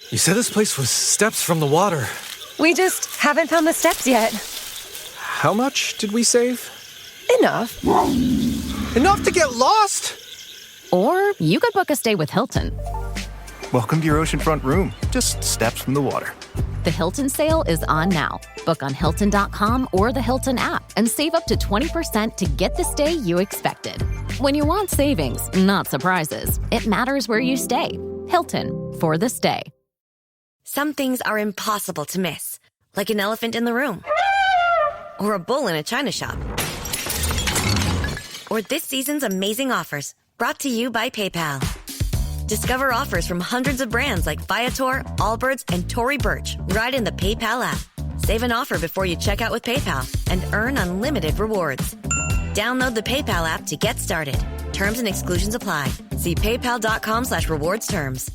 You said this place was steps from the water. We just haven't found the steps yet. How much did we save? Enough. Enough to get lost? Or you could book a stay with Hilton. Welcome to your oceanfront room, just steps from the water. The Hilton sale is on now. Book on Hilton.com or the Hilton app and save up to 20% to get the stay you expected. When you want savings, not surprises, it matters where you stay. Hilton, for the stay. Some things are impossible to miss, like an elephant in the room, or a bull in a china shop, or this season's amazing offers, brought to you by PayPal. Discover offers from hundreds of brands like Viator, Allbirds, and Tory Burch right in the PayPal app. Save an offer before you check out with PayPal and earn unlimited rewards. Download the PayPal app to get started. Terms and exclusions apply. See paypal.com/rewards terms.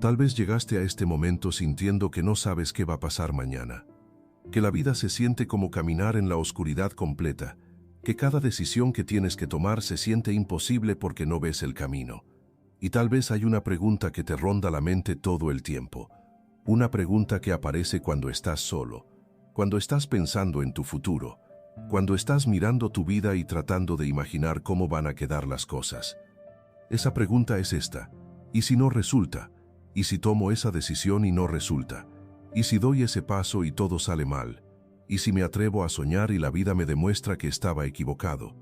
Tal vez llegaste a este momento sintiendo que no sabes qué va a pasar mañana, que la vida se siente como caminar en la oscuridad completa, que cada decisión que tienes que tomar se siente imposible porque no ves el camino. Y tal vez hay una pregunta que te ronda la mente todo el tiempo, una pregunta que aparece cuando estás solo, cuando estás pensando en tu futuro, cuando estás mirando tu vida y tratando de imaginar cómo van a quedar las cosas. Esa pregunta es esta: ¿y si no resulta? ¿Y si tomo esa decisión y no resulta? ¿Y si doy ese paso y todo sale mal? ¿Y si me atrevo a soñar y la vida me demuestra que estaba equivocado?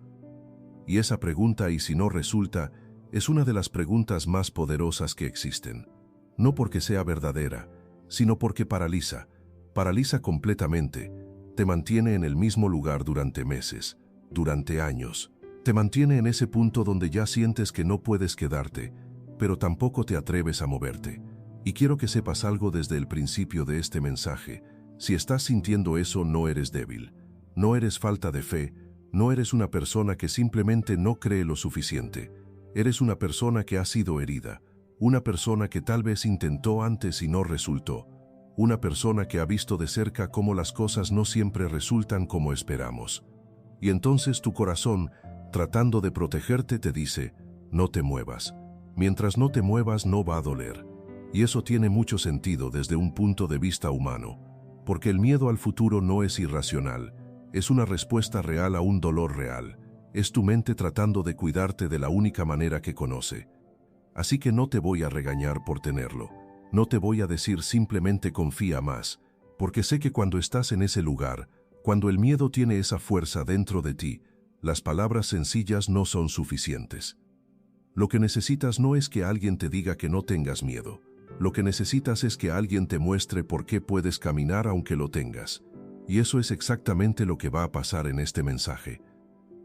Y esa pregunta, ¿y si no resulta?, es una de las preguntas más poderosas que existen. No porque sea verdadera, sino porque paraliza completamente, te mantiene en el mismo lugar durante meses, durante años. Te mantiene en ese punto donde ya sientes que no puedes quedarte, pero tampoco te atreves a moverte. Y quiero que sepas algo desde el principio de este mensaje. Si estás sintiendo eso, no eres débil, no eres falta de fe, no eres una persona que simplemente no cree lo suficiente. Eres una persona que ha sido herida, una persona que tal vez intentó antes y no resultó, una persona que ha visto de cerca cómo las cosas no siempre resultan como esperamos. Y entonces tu corazón, tratando de protegerte, te dice: no te muevas. Mientras no te muevas no va a doler. Y eso tiene mucho sentido desde un punto de vista humano, porque el miedo al futuro no es irracional, es una respuesta real a un dolor real. Es tu mente tratando de cuidarte de la única manera que conoce. Así que no te voy a regañar por tenerlo. No te voy a decir simplemente confía más, porque sé que cuando estás en ese lugar, cuando el miedo tiene esa fuerza dentro de ti, las palabras sencillas no son suficientes. Lo que necesitas no es que alguien te diga que no tengas miedo. Lo que necesitas es que alguien te muestre por qué puedes caminar aunque lo tengas. Y eso es exactamente lo que va a pasar en este mensaje.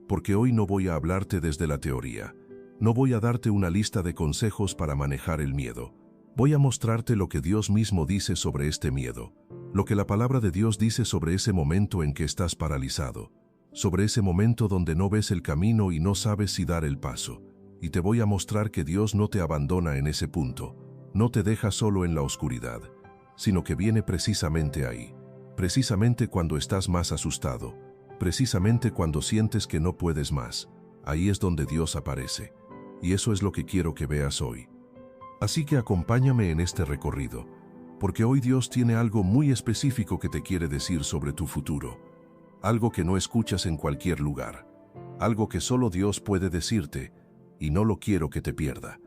Porque hoy no voy a hablarte desde la teoría. No voy a darte una lista de consejos para manejar el miedo. Voy a mostrarte lo que Dios mismo dice sobre este miedo, lo que la palabra de Dios dice sobre ese momento en que estás paralizado, sobre ese momento donde no ves el camino y no sabes si dar el paso. Y te voy a mostrar que Dios no te abandona en ese punto, no te deja solo en la oscuridad, sino que viene precisamente ahí, precisamente cuando estás más asustado, precisamente cuando sientes que no puedes más. Ahí es donde Dios aparece. Y eso es lo que quiero que veas hoy. Así que acompáñame en este recorrido, porque hoy Dios tiene algo muy específico que te quiere decir sobre tu futuro. Algo que no escuchas en cualquier lugar. Algo que solo Dios puede decirte, y no lo quiero que te pierda.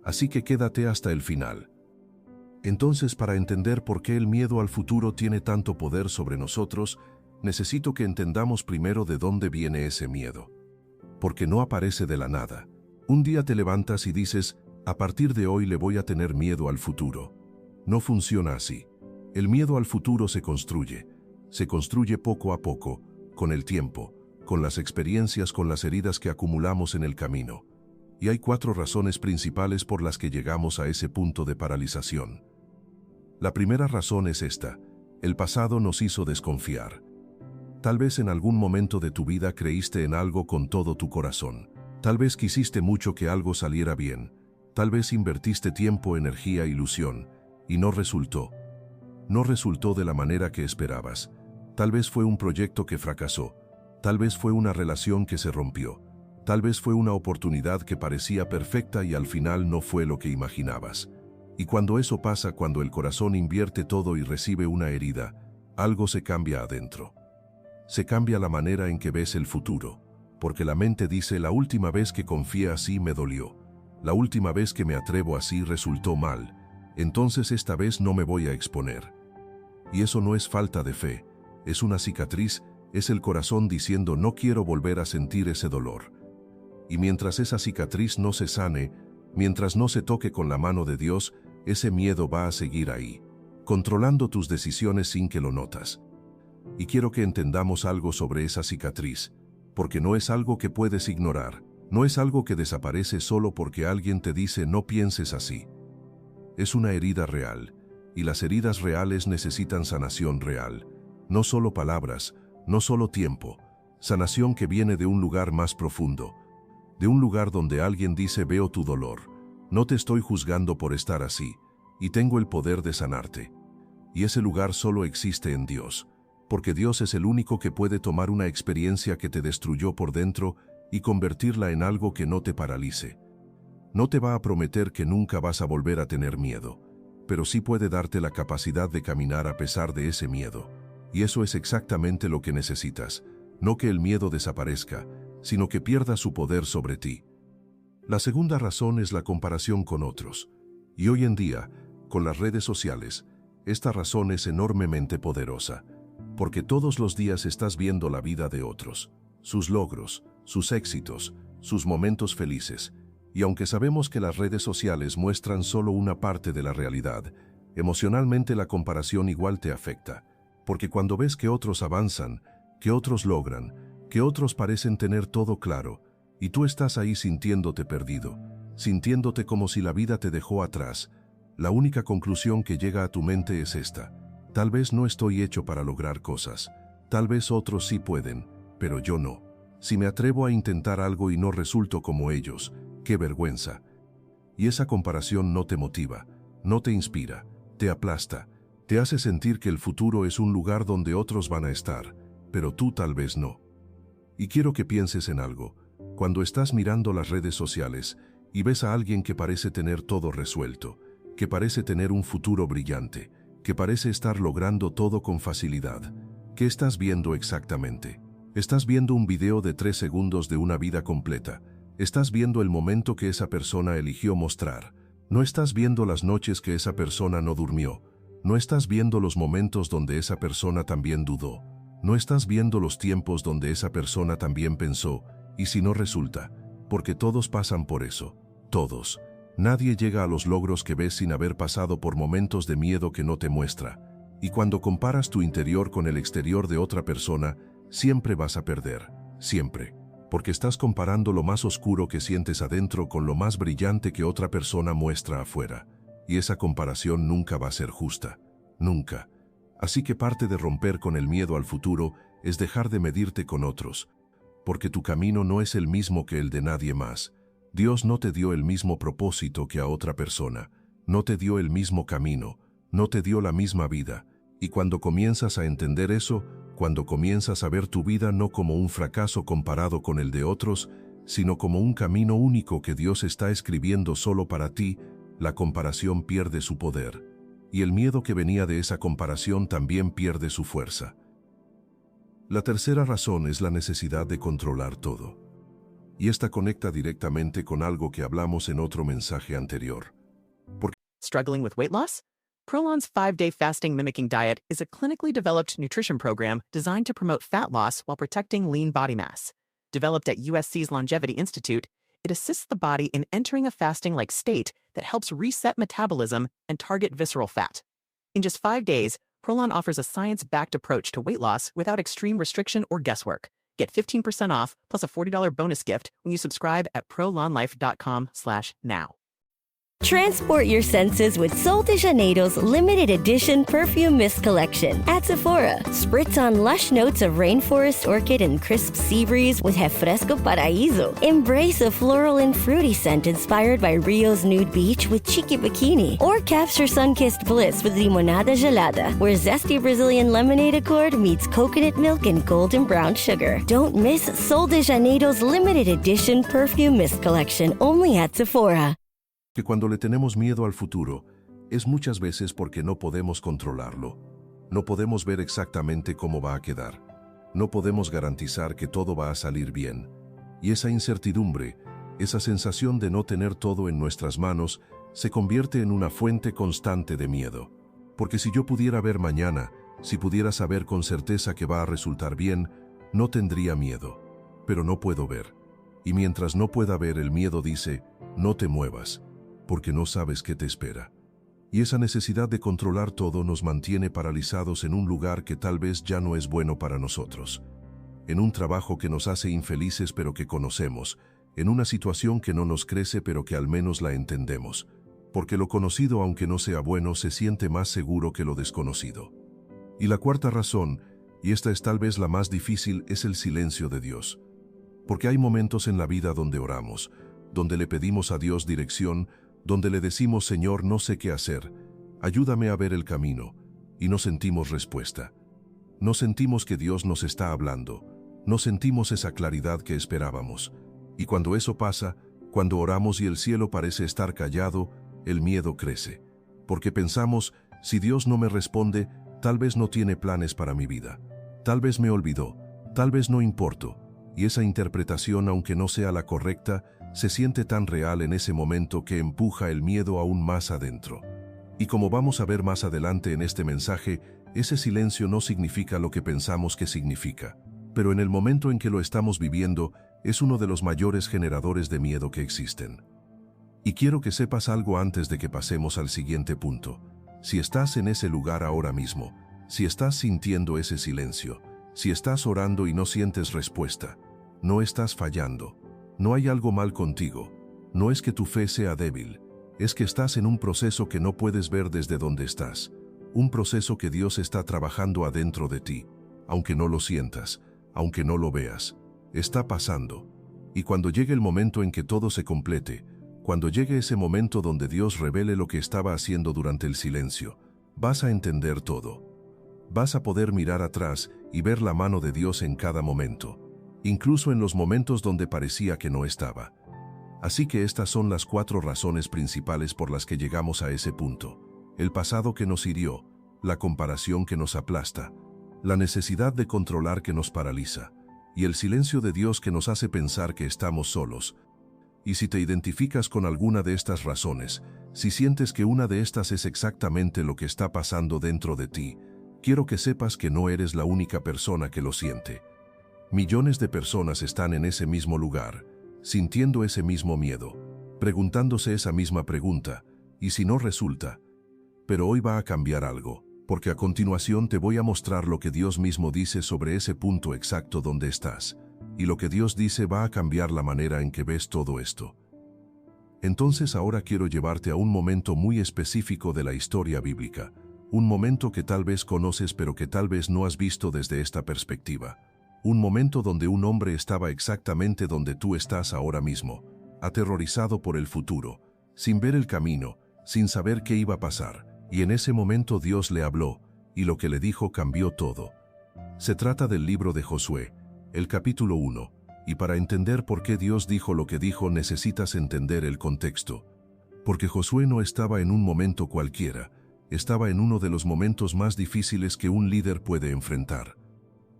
Así que quédate hasta el final. Entonces, para entender por qué el miedo al futuro tiene tanto poder sobre nosotros, necesito que entendamos primero de dónde viene ese miedo. Porque no aparece de la nada. Un día te levantas y dices: a partir de hoy le voy a tener miedo al futuro. No funciona así. El miedo al futuro se construye poco a poco, con el tiempo, con las experiencias, con las heridas que acumulamos en el camino. Y hay 4 razones principales por las que llegamos a ese punto de paralización. La primera razón es esta: el pasado nos hizo desconfiar. Tal vez en algún momento de tu vida creíste en algo con todo tu corazón. Tal vez quisiste mucho que algo saliera bien. Tal vez invertiste tiempo, energía, ilusión, y no resultó. No resultó de la manera que esperabas. Tal vez fue un proyecto que fracasó. Tal vez fue una relación que se rompió. Tal vez fue una oportunidad que parecía perfecta y al final no fue lo que imaginabas. Y cuando eso pasa, cuando el corazón invierte todo y recibe una herida, algo se cambia adentro. Se cambia la manera en que ves el futuro, porque la mente dice: la última vez que confié así me dolió, la última vez que me atrevo así resultó mal, entonces esta vez no me voy a exponer. Y eso no es falta de fe, es una cicatriz, es el corazón diciendo: no quiero volver a sentir ese dolor. Y mientras esa cicatriz no se sane, mientras no se toque con la mano de Dios, ese miedo va a seguir ahí, controlando tus decisiones sin que lo notas. Y quiero que entendamos algo sobre esa cicatriz, porque no es algo que puedes ignorar, no es algo que desaparece solo porque alguien te dice: no pienses así. Es una herida real, y las heridas reales necesitan sanación real, no solo palabras, no solo tiempo, sanación que viene de un lugar más profundo, de un lugar donde alguien dice: veo tu dolor, no te estoy juzgando por estar así, y tengo el poder de sanarte. Y ese lugar solo existe en Dios, porque Dios es el único que puede tomar una experiencia que te destruyó por dentro y convertirla en algo que no te paralice. No te va a prometer que nunca vas a volver a tener miedo, pero sí puede darte la capacidad de caminar a pesar de ese miedo. Y eso es exactamente lo que necesitas, no que el miedo desaparezca, sino que pierda su poder sobre ti. La segunda razón es la comparación con otros. Y hoy en día, con las redes sociales, esta razón es enormemente poderosa, porque todos los días estás viendo la vida de otros, sus logros, sus éxitos, sus momentos felices. Y aunque sabemos que las redes sociales muestran solo una parte de la realidad, emocionalmente la comparación igual te afecta, porque cuando ves que otros avanzan, que otros logran, que otros parecen tener todo claro, y tú estás ahí sintiéndote perdido, sintiéndote como si la vida te dejó atrás, la única conclusión que llega a tu mente es esta: tal vez no estoy hecho para lograr cosas, tal vez otros sí pueden, pero yo no. Si me atrevo a intentar algo y no resulto como ellos, ¡qué vergüenza! Y esa comparación no te motiva, no te inspira, te aplasta, te hace sentir que el futuro es un lugar donde otros van a estar, pero tú tal vez no. Y quiero que pienses en algo. Cuando estás mirando las redes sociales y ves a alguien que parece tener todo resuelto, que parece tener un futuro brillante, que parece estar logrando todo con facilidad, ¿qué estás viendo exactamente? Estás viendo un video de 3 segundos de una vida completa. Estás viendo el momento que esa persona eligió mostrar. No estás viendo las noches que esa persona no durmió. No estás viendo los momentos donde esa persona también dudó. No estás viendo los tiempos donde esa persona también pensó: ¿y si no resulta? Porque todos pasan por eso. Todos. Nadie llega a los logros que ves sin haber pasado por momentos de miedo que no te muestra. Y cuando comparas tu interior con el exterior de otra persona, siempre vas a perder. Siempre. Porque estás comparando lo más oscuro que sientes adentro con lo más brillante que otra persona muestra afuera. Y esa comparación nunca va a ser justa. Nunca. Así que parte de romper con el miedo al futuro es dejar de medirte con otros, porque tu camino no es el mismo que el de nadie más. Dios no te dio el mismo propósito que a otra persona, no te dio el mismo camino, no te dio la misma vida. Y cuando comienzas a entender eso, cuando comienzas a ver tu vida no como un fracaso comparado con el de otros, sino como un camino único que Dios está escribiendo solo para ti, la comparación pierde su poder. Y el miedo que venía de esa comparación también pierde su fuerza. La tercera razón es la necesidad de controlar todo. Y esta conecta directamente con algo que hablamos en otro mensaje anterior. Struggling with weight loss? Prolon's 5-day fasting mimicking diet is a clinically developed nutrition program designed to promote fat loss while protecting lean body mass. Developed at USC's Longevity Institute, it assists the body in entering a fasting-like state that helps reset metabolism and target visceral fat. In just 5 days, Prolon offers a science-backed approach to weight loss without extreme restriction or guesswork. Get 15% off plus a $40 bonus gift when you subscribe at prolonlife.com/now. Transport your senses with Sol de Janeiro's limited edition perfume mist collection. At Sephora, spritz on lush notes of rainforest orchid and crisp sea breeze with Refresco Paraíso. Embrace a floral and fruity scent inspired by Rio's nude beach with Cheeky Bikini. Or capture sun-kissed bliss with Limonada Gelada, where zesty Brazilian lemonade accord meets coconut milk and golden brown sugar. Don't miss Sol de Janeiro's limited edition perfume mist collection only at Sephora. Que cuando le tenemos miedo al futuro, es muchas veces porque no podemos controlarlo. No podemos ver exactamente cómo va a quedar. No podemos garantizar que todo va a salir bien. Y esa incertidumbre, esa sensación de no tener todo en nuestras manos, se convierte en una fuente constante de miedo. Porque si yo pudiera ver mañana, si pudiera saber con certeza que va a resultar bien, no tendría miedo. Pero no puedo ver. Y mientras no pueda ver, el miedo dice, no te muevas, porque no sabes qué te espera. Y esa necesidad de controlar todo nos mantiene paralizados en un lugar que tal vez ya no es bueno para nosotros, en un trabajo que nos hace infelices pero que conocemos, en una situación que no nos crece pero que al menos la entendemos, porque lo conocido, aunque no sea bueno, se siente más seguro que lo desconocido. Y la cuarta razón, y esta es tal vez la más difícil, es el silencio de Dios. Porque hay momentos en la vida donde oramos, donde le pedimos a Dios dirección, donde le decimos, Señor, no sé qué hacer, ayúdame a ver el camino, y no sentimos respuesta. No sentimos que Dios nos está hablando, no sentimos esa claridad que esperábamos. Y cuando eso pasa, cuando oramos y el cielo parece estar callado, el miedo crece. Porque pensamos, si Dios no me responde, tal vez no tiene planes para mi vida. Tal vez me olvidó, tal vez no importo. Y esa interpretación, aunque no sea la correcta, se siente tan real en ese momento que empuja el miedo aún más adentro. Y como vamos a ver más adelante en este mensaje, ese silencio no significa lo que pensamos que significa. Pero en el momento en que lo estamos viviendo, es uno de los mayores generadores de miedo que existen. Y quiero que sepas algo antes de que pasemos al siguiente punto. Si estás en ese lugar ahora mismo, si estás sintiendo ese silencio, si estás orando y no sientes respuesta, no estás fallando. No hay algo mal contigo. No es que tu fe sea débil. Es que estás en un proceso que no puedes ver desde donde estás. Un proceso que Dios está trabajando adentro de ti. Aunque no lo sientas, aunque no lo veas. Está pasando. Y cuando llegue el momento en que todo se complete, cuando llegue ese momento donde Dios revele lo que estaba haciendo durante el silencio, vas a entender todo. Vas a poder mirar atrás y ver la mano de Dios en cada momento, incluso en los momentos donde parecía que no estaba. Así que estas son las 4 razones principales por las que llegamos a ese punto. El pasado que nos hirió, la comparación que nos aplasta, la necesidad de controlar que nos paraliza, y el silencio de Dios que nos hace pensar que estamos solos. Y si te identificas con alguna de estas razones, si sientes que una de estas es exactamente lo que está pasando dentro de ti, quiero que sepas que no eres la única persona que lo siente. Millones de personas están en ese mismo lugar, sintiendo ese mismo miedo, preguntándose esa misma pregunta, y si no resulta. Pero hoy va a cambiar algo, porque a continuación te voy a mostrar lo que Dios mismo dice sobre ese punto exacto donde estás, y lo que Dios dice va a cambiar la manera en que ves todo esto. Entonces ahora quiero llevarte a un momento muy específico de la historia bíblica, un momento que tal vez conoces pero que tal vez no has visto desde esta perspectiva. Un momento donde un hombre estaba exactamente donde tú estás ahora mismo, aterrorizado por el futuro, sin ver el camino, sin saber qué iba a pasar. Y en ese momento Dios le habló, y lo que le dijo cambió todo. Se trata del libro de Josué, el capítulo 1, y para entender por qué Dios dijo lo que dijo necesitas entender el contexto. Porque Josué no estaba en un momento cualquiera, estaba en uno de los momentos más difíciles que un líder puede enfrentar.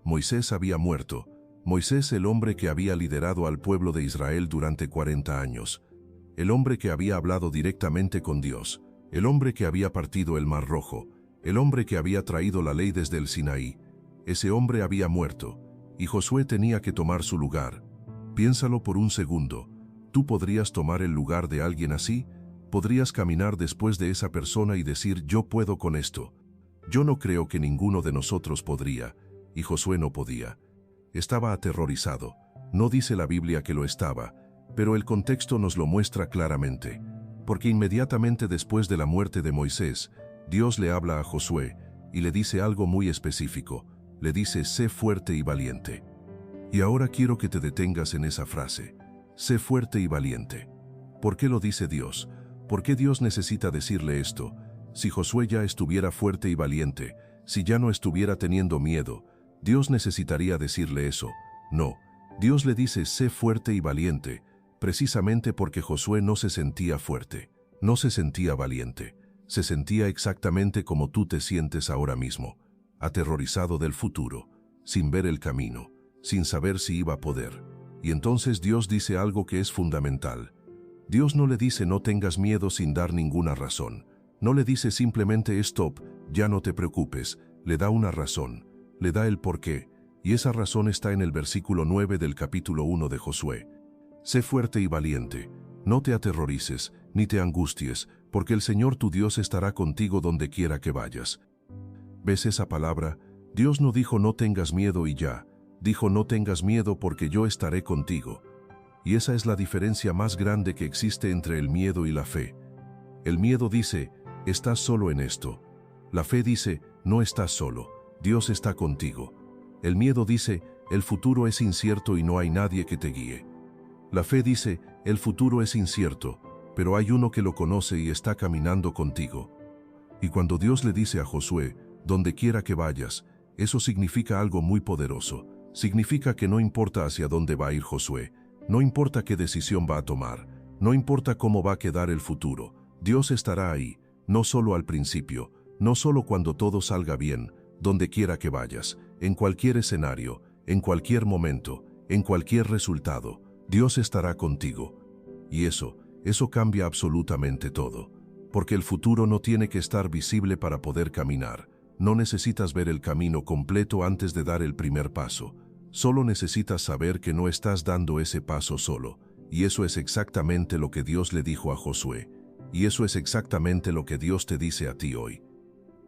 Moisés había muerto, Moisés, el hombre que había liderado al pueblo de Israel durante 40 años, el hombre que había hablado directamente con Dios, el hombre que había partido el Mar Rojo, el hombre que había traído la ley desde el Sinaí. Ese hombre había muerto, y Josué tenía que tomar su lugar. Piénsalo por un segundo. ¿Tú podrías tomar el lugar de alguien así? ¿Podrías caminar después de esa persona y decir, yo puedo con esto? Yo no creo que ninguno de nosotros podría, y Josué no podía. Estaba aterrorizado. No dice la Biblia que lo estaba, pero el contexto nos lo muestra claramente. Porque inmediatamente después de la muerte de Moisés, Dios le habla a Josué y le dice algo muy específico. Le dice, sé fuerte y valiente. Y ahora quiero que te detengas en esa frase. Sé fuerte y valiente. ¿Por qué lo dice Dios? ¿Por qué Dios necesita decirle esto? Si Josué ya estuviera fuerte y valiente, si ya no estuviera teniendo miedo, ¿Dios necesitaría decirle eso? No. Dios le dice, sé fuerte y valiente, precisamente porque Josué no se sentía fuerte, no se sentía valiente, se sentía exactamente como tú te sientes ahora mismo, aterrorizado del futuro, sin ver el camino, sin saber si iba a poder. Y entonces Dios dice algo que es fundamental. Dios no le dice no tengas miedo sin dar ninguna razón. No le dice simplemente stop, ya no te preocupes, le da una razón, le da el porqué, y esa razón está en el versículo 9 del capítulo 1 de Josué. Sé fuerte y valiente, no te aterrorices, ni te angusties, porque el Señor tu Dios estará contigo donde quiera que vayas. ¿Ves esa palabra? Dios no dijo no tengas miedo y ya, dijo no tengas miedo porque yo estaré contigo. Y esa es la diferencia más grande que existe entre el miedo y la fe. El miedo dice, estás solo en esto. La fe dice, no estás solo, Dios está contigo. El miedo dice, el futuro es incierto y no hay nadie que te guíe. La fe dice, el futuro es incierto, pero hay uno que lo conoce y está caminando contigo. Y cuando Dios le dice a Josué, donde quiera que vayas, eso significa algo muy poderoso. Significa que no importa hacia dónde va a ir Josué, no importa qué decisión va a tomar, no importa cómo va a quedar el futuro, Dios estará ahí, no solo al principio, no solo cuando todo salga bien, donde quiera que vayas, en cualquier escenario, en cualquier momento, en cualquier resultado, Dios estará contigo. Y eso cambia absolutamente todo. Porque el futuro no tiene que estar visible para poder caminar. No necesitas ver el camino completo antes de dar el primer paso. Solo necesitas saber que no estás dando ese paso solo. Y eso es exactamente lo que Dios le dijo a Josué. Y eso es exactamente lo que Dios te dice a ti hoy.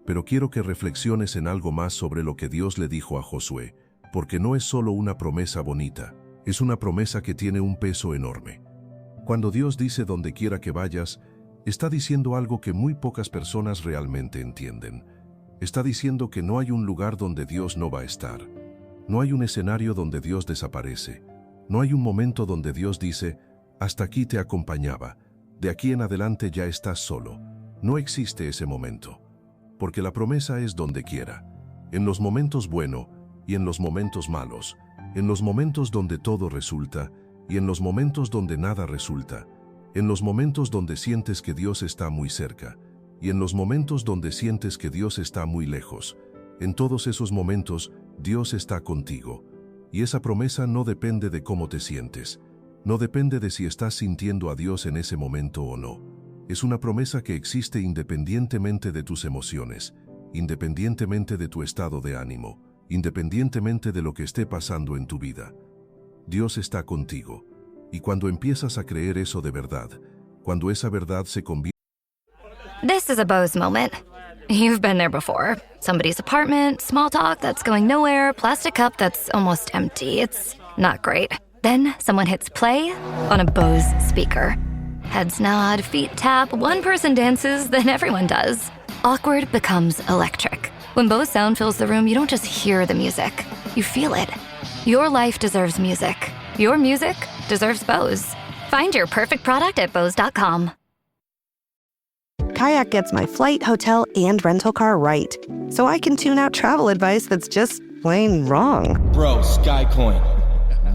Pero quiero que reflexiones en algo más sobre lo que Dios le dijo a Josué, porque no es solo una promesa bonita, es una promesa que tiene un peso enorme. Cuando Dios dice donde quiera que vayas, está diciendo algo que muy pocas personas realmente entienden. Está diciendo que no hay un lugar donde Dios no va a estar. No hay un escenario donde Dios desaparece. No hay un momento donde Dios dice, hasta aquí te acompañaba, de aquí en adelante ya estás solo. No existe ese momento. Porque la promesa es donde quiera, en los momentos buenos y en los momentos malos, en los momentos donde todo resulta y en los momentos donde nada resulta, en los momentos donde sientes que Dios está muy cerca y en los momentos donde sientes que Dios está muy lejos. En todos esos momentos, Dios está contigo. Y esa promesa no depende de cómo te sientes, no depende de si estás sintiendo a Dios en ese momento o no. Es una promesa que existe independientemente de tus emociones, independientemente de tu estado de ánimo, independientemente de lo que esté pasando en tu vida. Dios está contigo. Y cuando empiezas a creer eso de verdad, cuando esa verdad se convierte... This is a Bose moment. You've been there before. Somebody's apartment, small talk that's going nowhere, plastic cup that's almost empty. It's not great. Then someone hits play on a Bose speaker. Heads nod, feet tap, one person dances, then everyone does. Awkward becomes electric. When Bose sound fills the room, you don't just hear the music, you feel it. Your life deserves music. Your music deserves Bose. Find your perfect product at Bose.com. Kayak gets my flight, hotel, and rental car right. So I can tune out travel advice that's just plain wrong. Bro, Skycoin.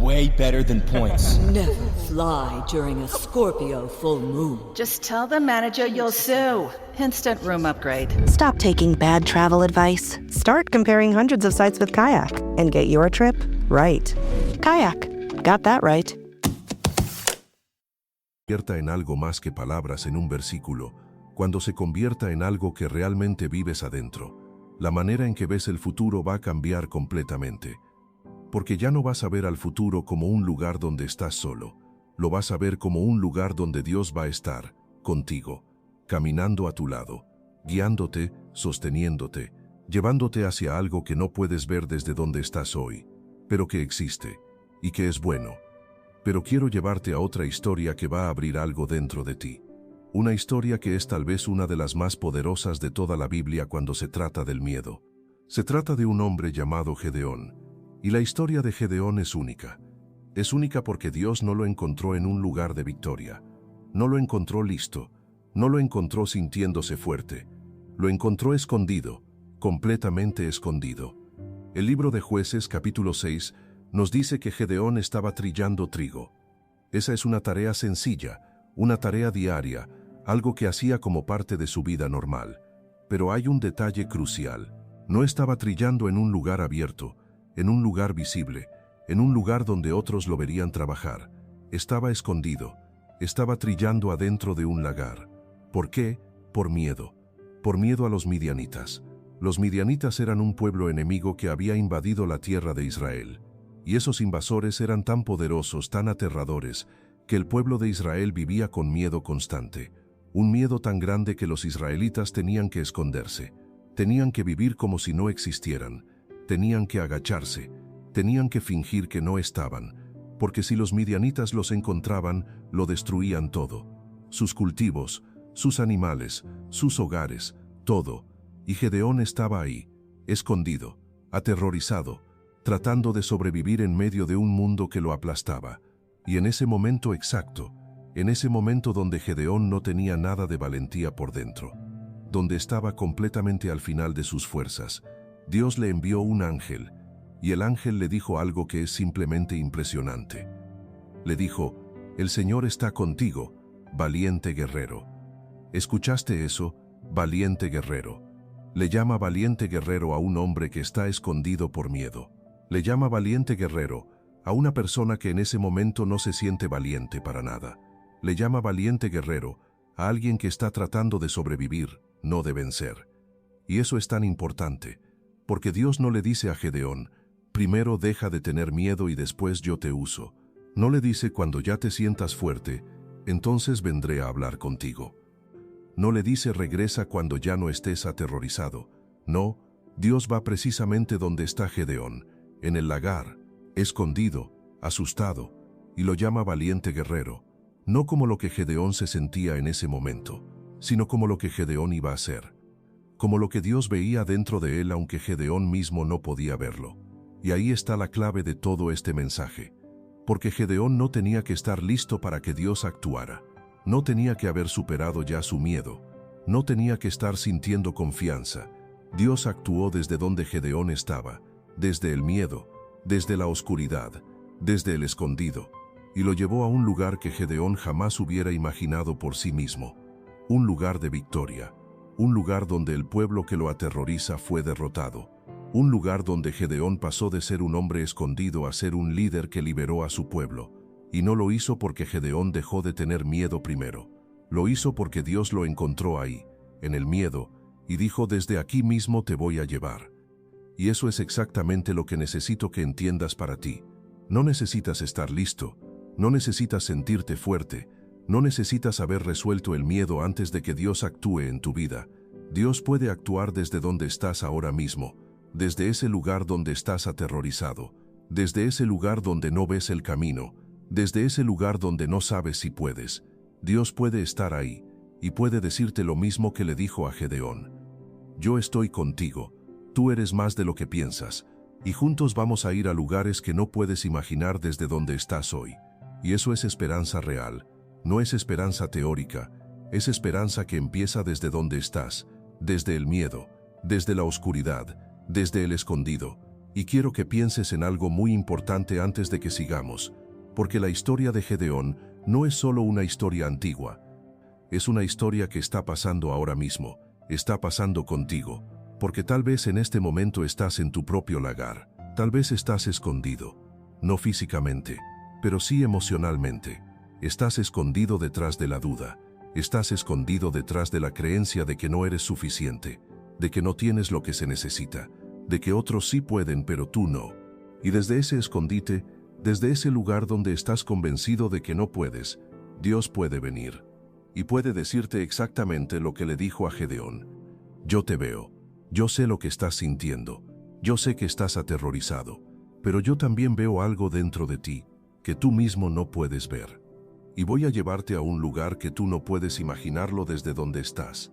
Way better than points. Never fly during a Scorpio full moon. Just tell the manager you'll sue. Instant room upgrade. Stop taking bad travel advice. Start comparing hundreds of sites with Kayak and get your trip right. Kayak. Got that right. Convierta en algo más que palabras en un versículo, cuando se convierta en algo que realmente vives adentro, la manera en que ves el futuro va a cambiar completamente. Porque ya no vas a ver al futuro como un lugar donde estás solo, lo vas a ver como un lugar donde Dios va a estar, contigo, caminando a tu lado, guiándote, sosteniéndote, llevándote hacia algo que no puedes ver desde donde estás hoy, pero que existe, y que es bueno. Pero quiero llevarte a otra historia que va a abrir algo dentro de ti. Una historia que es tal vez una de las más poderosas de toda la Biblia cuando se trata del miedo. Se trata de un hombre llamado Gedeón, y la historia de Gedeón es única. Es única porque Dios no lo encontró en un lugar de victoria. No lo encontró listo, no lo encontró sintiéndose fuerte. Lo encontró escondido, completamente escondido. El libro de Jueces, capítulo 6, nos dice que Gedeón estaba trillando trigo. Esa es una tarea sencilla, una tarea diaria, algo que hacía como parte de su vida normal. Pero hay un detalle crucial. No estaba trillando en un lugar abierto, en un lugar visible, en un lugar donde otros lo verían trabajar. Estaba escondido, estaba trillando adentro de un lagar. ¿Por qué? Por miedo. Por miedo a los midianitas. Los midianitas eran un pueblo enemigo que había invadido la tierra de Israel. Y esos invasores eran tan poderosos, tan aterradores, que el pueblo de Israel vivía con miedo constante. Un miedo tan grande que los israelitas tenían que esconderse. Tenían que vivir como si no existieran. Tenían que agacharse. Tenían que fingir que no estaban. Porque si los midianitas los encontraban, lo destruían todo. Sus cultivos, sus animales, sus hogares, todo. Y Gedeón estaba ahí, escondido, aterrorizado, tratando de sobrevivir en medio de un mundo que lo aplastaba. Y en ese momento exacto, en ese momento donde Gedeón no tenía nada de valentía por dentro, donde estaba completamente al final de sus fuerzas, Dios le envió un ángel, y el ángel le dijo algo que es simplemente impresionante. Le dijo, «El Señor está contigo, valiente guerrero». ¿Escuchaste eso? Valiente guerrero. Le llama valiente guerrero a un hombre que está escondido por miedo. Le llama valiente guerrero a una persona que en ese momento no se siente valiente para nada. Le llama valiente guerrero a alguien que está tratando de sobrevivir, no de vencer. Y eso es tan importante, porque Dios no le dice a Gedeón, primero deja de tener miedo y después yo te uso. No le dice cuando ya te sientas fuerte, entonces vendré a hablar contigo. No le dice regresa cuando ya no estés aterrorizado. No, Dios va precisamente donde está Gedeón, en el lagar, escondido, asustado, y lo llama valiente guerrero. No como lo que Gedeón se sentía en ese momento, sino como lo que Gedeón iba a ser. Como lo que Dios veía dentro de él aunque Gedeón mismo no podía verlo. Y ahí está la clave de todo este mensaje. Porque Gedeón no tenía que estar listo para que Dios actuara. No tenía que haber superado ya su miedo. No tenía que estar sintiendo confianza. Dios actuó desde donde Gedeón estaba, desde el miedo, desde la oscuridad, desde el escondido, y lo llevó a un lugar que Gedeón jamás hubiera imaginado por sí mismo. Un lugar de victoria. Un lugar donde el pueblo que lo aterroriza fue derrotado. Un lugar donde Gedeón pasó de ser un hombre escondido a ser un líder que liberó a su pueblo. Y no lo hizo porque Gedeón dejó de tener miedo primero. Lo hizo porque Dios lo encontró ahí, en el miedo, y dijo desde aquí mismo te voy a llevar. Y eso es exactamente lo que necesito que entiendas para ti. No necesitas estar listo, no necesitas sentirte fuerte, no necesitas haber resuelto el miedo antes de que Dios actúe en tu vida. Dios puede actuar desde donde estás ahora mismo, desde ese lugar donde estás aterrorizado, desde ese lugar donde no ves el camino, desde ese lugar donde no sabes si puedes. Dios puede estar ahí, y puede decirte lo mismo que le dijo a Gedeón. Yo estoy contigo, tú eres más de lo que piensas, y juntos vamos a ir a lugares que no puedes imaginar desde donde estás hoy. Y eso es esperanza real, no es esperanza teórica, es esperanza que empieza desde donde estás, desde el miedo, desde la oscuridad, desde el escondido. Y quiero que pienses en algo muy importante antes de que sigamos, porque la historia de Gedeón no es solo una historia antigua, es una historia que está pasando ahora mismo, está pasando contigo, porque tal vez en este momento estás en tu propio lagar, tal vez estás escondido, no físicamente, pero sí emocionalmente. Estás escondido detrás de la duda, estás escondido detrás de la creencia de que no eres suficiente, de que no tienes lo que se necesita, de que otros sí pueden pero tú no. Y desde ese escondite, desde ese lugar donde estás convencido de que no puedes, Dios puede venir y puede decirte exactamente lo que le dijo a Gedeón. Yo te veo, yo sé lo que estás sintiendo, yo sé que estás aterrorizado, pero yo también veo algo dentro de ti que tú mismo no puedes ver. y voy a llevarte a un lugar que tú no puedes imaginarlo desde donde estás.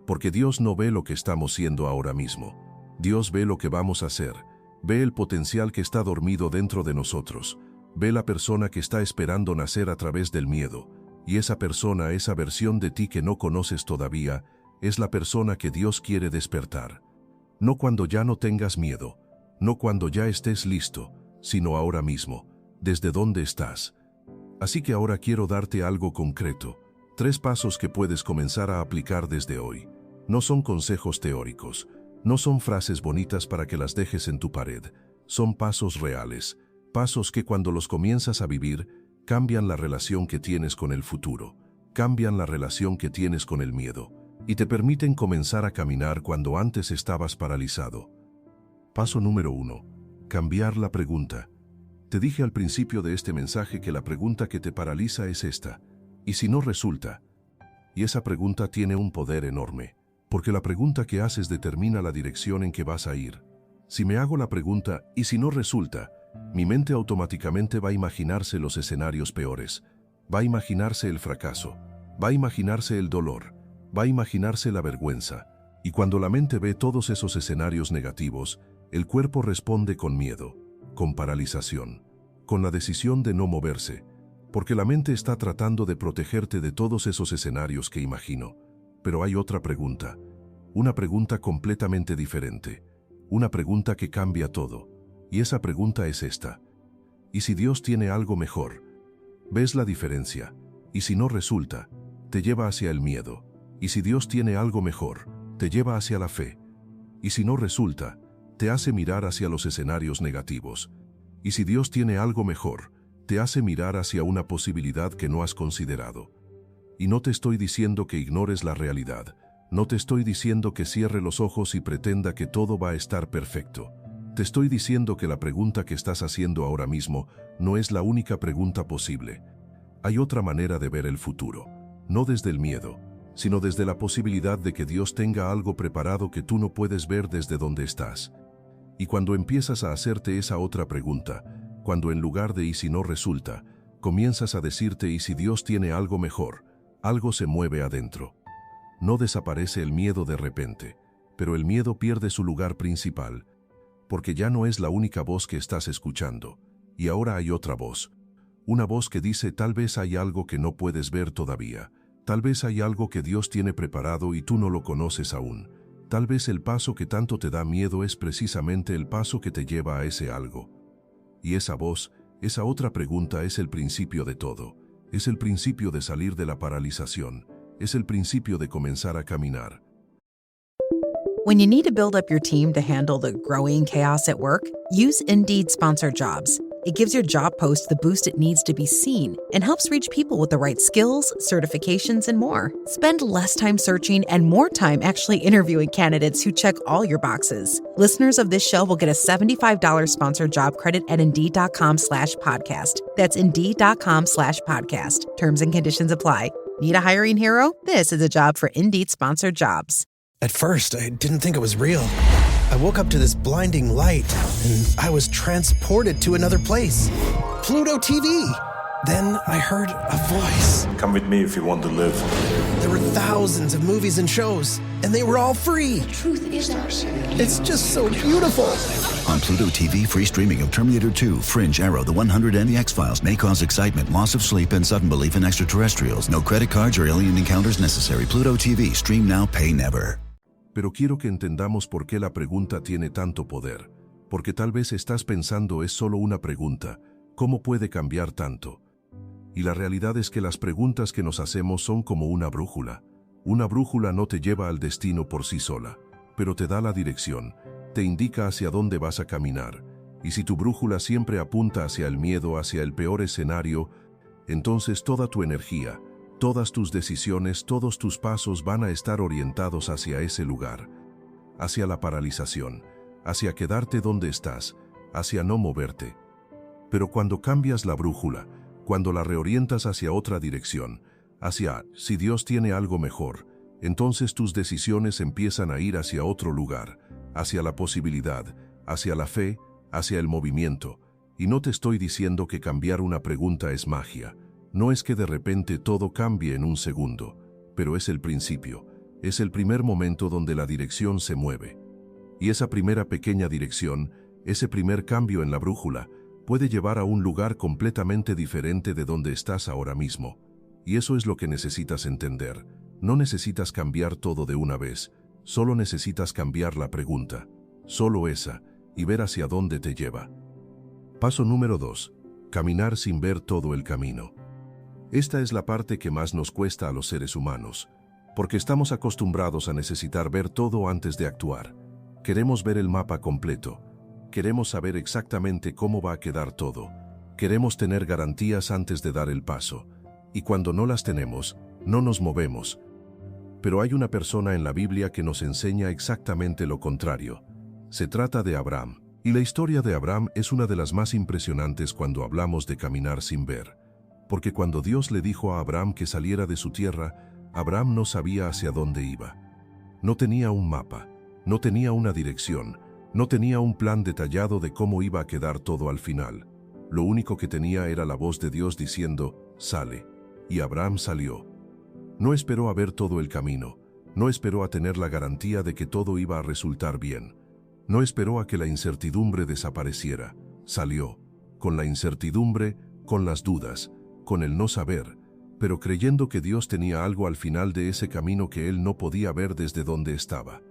Porque Dios no ve lo que estamos siendo ahora mismo. Dios ve lo que vamos a ser. Ve el potencial que está dormido dentro de nosotros. Ve la persona que está esperando nacer a través del miedo. Y esa persona, esa versión de ti que no conoces todavía, es la persona que Dios quiere despertar. No cuando ya no tengas miedo, no cuando ya estés listo, sino ahora mismo, desde donde estás. Así que ahora quiero darte algo concreto, 3 pasos que puedes comenzar a aplicar desde hoy. No son consejos teóricos, no son frases bonitas para que las dejes en tu pared, son pasos reales, pasos que cuando los comienzas a vivir, cambian la relación que tienes con el futuro, cambian la relación que tienes con el miedo, y te permiten comenzar a caminar cuando antes estabas paralizado. Paso número 1. Cambiar la pregunta. Te dije al principio de este mensaje que la pregunta que te paraliza es esta, ¿y si no resulta? Y esa pregunta tiene un poder enorme, porque la pregunta que haces determina la dirección en que vas a ir. Si me hago la pregunta, ¿y si no resulta?, mi mente automáticamente va a imaginarse los escenarios peores, va a imaginarse el fracaso, va a imaginarse el dolor, va a imaginarse la vergüenza, y cuando la mente ve todos esos escenarios negativos, el cuerpo responde con miedo, con paralización, con la decisión de no moverse, porque la mente está tratando de protegerte de todos esos escenarios que imagino. Pero hay otra pregunta, una pregunta completamente diferente, una pregunta que cambia todo, y esa pregunta es esta: ¿y si Dios tiene algo mejor? ¿Ves la diferencia? Y si no resulta, te lleva hacia el miedo, y si Dios tiene algo mejor, te lleva hacia la fe, y si no resulta, te hace mirar hacia los escenarios negativos, y si Dios tiene algo mejor, te hace mirar hacia una posibilidad que no has considerado. Y no te estoy diciendo que ignores la realidad, no te estoy diciendo que cierre los ojos y pretenda que todo va a estar perfecto. Te estoy diciendo que la pregunta que estás haciendo ahora mismo no es la única pregunta posible. Hay otra manera de ver el futuro, no desde el miedo, sino desde la posibilidad de que Dios tenga algo preparado que tú no puedes ver desde donde estás. Y cuando empiezas a hacerte esa otra pregunta, cuando en lugar de ¿y si no resulta?, comienzas a decirte ¿y si Dios tiene algo mejor?, algo se mueve adentro. No desaparece el miedo de repente, pero el miedo pierde su lugar principal, porque ya no es la única voz que estás escuchando, y ahora hay otra voz. Una voz que dice tal vez hay algo que no puedes ver todavía, tal vez hay algo que Dios tiene preparado y tú no lo conoces aún. Tal vez el paso que tanto te da miedo es precisamente el paso que te lleva a ese algo. Y esa voz, esa otra pregunta es el principio de todo. Es el principio de salir de la paralización. Es el principio de comenzar a caminar. When you need to build up your team to handle the growing chaos at work, use Indeed Sponsored Jobs. It gives your job post the boost it needs to be seen and helps reach people with the right skills, certifications, and more. Spend less time searching and more time actually interviewing candidates who check all your boxes. Listeners of this show will get a $75 sponsored job credit at Indeed.com/podcast. That's Indeed.com/podcast. Terms and conditions apply. Need a hiring hero? This is a job for Indeed Sponsored Jobs. At first, I didn't think it was real. I woke up to this blinding light, and I was transported to another place. Pluto TV! Then I heard a voice. Come with me if you want to live. There were thousands of movies and shows, and they were all free. The truth is our It's just so beautiful. On Pluto TV, free streaming of Terminator 2, Fringe, Arrow, The 100, and The X-Files may cause excitement, loss of sleep, and sudden belief in extraterrestrials. No credit cards or alien encounters necessary. Pluto TV. Stream now, pay never. Pero quiero que entendamos por qué la pregunta tiene tanto poder. Porque tal vez estás pensando es solo una pregunta. ¿Cómo puede cambiar tanto? Y la realidad es que las preguntas que nos hacemos son como una brújula. Una brújula no te lleva al destino por sí sola, pero te da la dirección, te indica hacia dónde vas a caminar. Y si tu brújula siempre apunta hacia el miedo, hacia el peor escenario, entonces toda tu energía, todas tus decisiones, todos tus pasos van a estar orientados hacia ese lugar, hacia la paralización, hacia quedarte donde estás, hacia no moverte. Pero cuando cambias la brújula, cuando la reorientas hacia otra dirección, hacia si Dios tiene algo mejor, entonces tus decisiones empiezan a ir hacia otro lugar, hacia la posibilidad, hacia la fe, hacia el movimiento. Y no te estoy diciendo que cambiar una pregunta es magia. No es que de repente todo cambie en un segundo, pero es el principio, es el primer momento donde la dirección se mueve. Y esa primera pequeña dirección, ese primer cambio en la brújula, puede llevar a un lugar completamente diferente de donde estás ahora mismo. Y eso es lo que necesitas entender. No necesitas cambiar todo de una vez, solo necesitas cambiar la pregunta, solo esa, y ver hacia dónde te lleva. Paso número 2. Caminar sin ver todo el camino. Esta es la parte que más nos cuesta a los seres humanos, porque estamos acostumbrados a necesitar ver todo antes de actuar. Queremos ver el mapa completo, queremos saber exactamente cómo va a quedar todo, queremos tener garantías antes de dar el paso, y cuando no las tenemos, no nos movemos. Pero hay una persona en la Biblia que nos enseña exactamente lo contrario. Se trata de Abraham, y la historia de Abraham es una de las más impresionantes cuando hablamos de caminar sin ver. Porque cuando Dios le dijo a Abraham que saliera de su tierra, Abraham no sabía hacia dónde iba. No tenía un mapa, no tenía una dirección, no tenía un plan detallado de cómo iba a quedar todo al final. Lo único que tenía era la voz de Dios diciendo, «Sale». Y Abraham salió. No esperó a ver todo el camino, no esperó a tener la garantía de que todo iba a resultar bien. No esperó a que la incertidumbre desapareciera. Salió, con la incertidumbre, con las dudas, con el no saber, pero creyendo que Dios tenía algo al final de ese camino que él no podía ver desde donde estaba.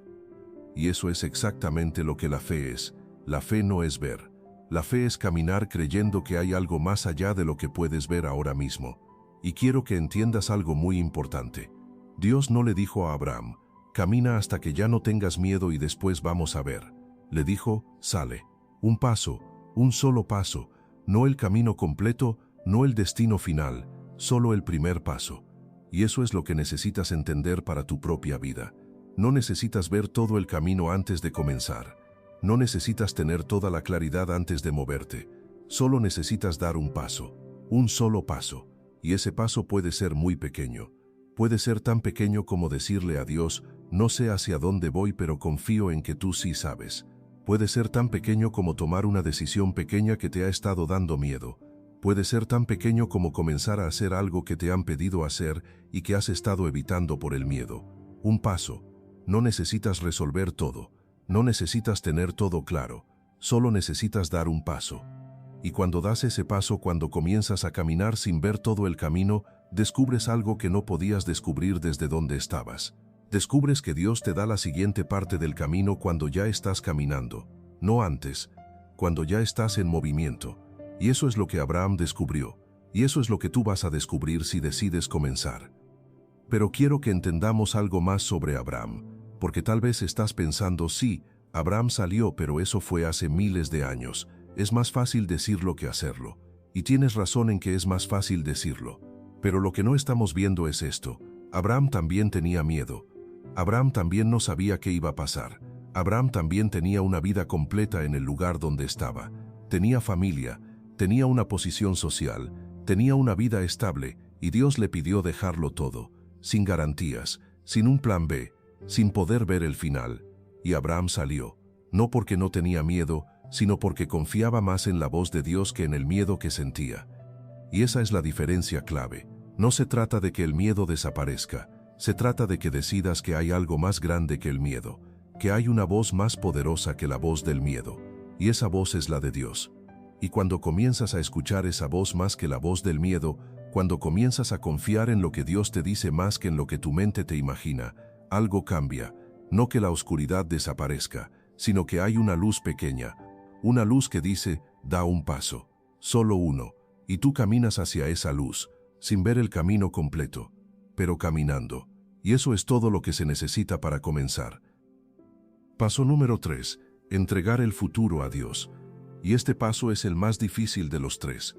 Y eso es exactamente lo que la fe es. La fe no es ver. La fe es caminar creyendo que hay algo más allá de lo que puedes ver ahora mismo. Y quiero que entiendas algo muy importante. Dios no le dijo a Abraham, camina hasta que ya no tengas miedo y después vamos a ver. Le dijo, sale. Un paso, un solo paso, no el camino completo, no el destino final, solo el primer paso. Y eso es lo que necesitas entender para tu propia vida. No necesitas ver todo el camino antes de comenzar. No necesitas tener toda la claridad antes de moverte. Solo necesitas dar un paso, un solo paso. Y ese paso puede ser muy pequeño. Puede ser tan pequeño como decirle a Dios, no sé hacia dónde voy, pero confío en que tú sí sabes. Puede ser tan pequeño como tomar una decisión pequeña que te ha estado dando miedo. Puede ser tan pequeño como comenzar a hacer algo que te han pedido hacer y que has estado evitando por el miedo. Un paso. No necesitas resolver todo. No necesitas tener todo claro. Solo necesitas dar un paso. Y cuando das ese paso, cuando comienzas a caminar sin ver todo el camino, descubres algo que no podías descubrir desde donde estabas. Descubres que Dios te da la siguiente parte del camino cuando ya estás caminando, no antes, cuando ya estás en movimiento. Y eso es lo que Abraham descubrió, y eso es lo que tú vas a descubrir si decides comenzar. Pero quiero que entendamos algo más sobre Abraham, porque tal vez estás pensando, sí, Abraham salió, pero eso fue hace miles de años. Es más fácil decirlo que hacerlo. Y tienes razón en que es más fácil decirlo. Pero lo que no estamos viendo es esto. Abraham también tenía miedo. Abraham también no sabía qué iba a pasar. Abraham también tenía una vida completa en el lugar donde estaba. Tenía familia, tenía una posición social, tenía una vida estable, y Dios le pidió dejarlo todo, sin garantías, sin un plan B, sin poder ver el final. Y Abraham salió, no porque no tenía miedo, sino porque confiaba más en la voz de Dios que en el miedo que sentía. Y esa es la diferencia clave. No se trata de que el miedo desaparezca, se trata de que decidas que hay algo más grande que el miedo, que hay una voz más poderosa que la voz del miedo, y esa voz es la de Dios. Y cuando comienzas a escuchar esa voz más que la voz del miedo, cuando comienzas a confiar en lo que Dios te dice más que en lo que tu mente te imagina, algo cambia, no que la oscuridad desaparezca, sino que hay una luz pequeña, una luz que dice, da un paso, solo uno, y tú caminas hacia esa luz, sin ver el camino completo, pero caminando. Y eso es todo lo que se necesita para comenzar. Paso número 3. Entregar el futuro a Dios. Y este paso es el más difícil de los tres,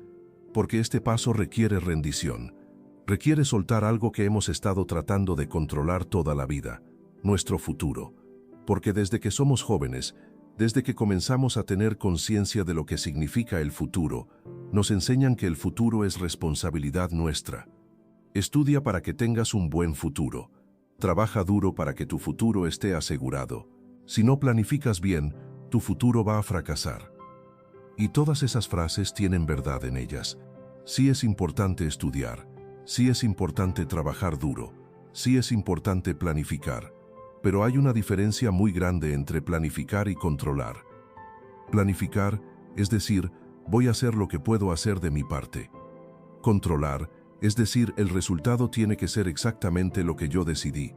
porque este paso requiere rendición. Requiere soltar algo que hemos estado tratando de controlar toda la vida, nuestro futuro. Porque desde que somos jóvenes, desde que comenzamos a tener conciencia de lo que significa el futuro, nos enseñan que el futuro es responsabilidad nuestra. Estudia para que tengas un buen futuro. Trabaja duro para que tu futuro esté asegurado. Si no planificas bien, tu futuro va a fracasar. Y todas esas frases tienen verdad en ellas. Sí es importante estudiar, sí es importante trabajar duro, sí es importante planificar, pero hay una diferencia muy grande entre planificar y controlar. Planificar, es decir, voy a hacer lo que puedo hacer de mi parte. Controlar, es decir, el resultado tiene que ser exactamente lo que yo decidí.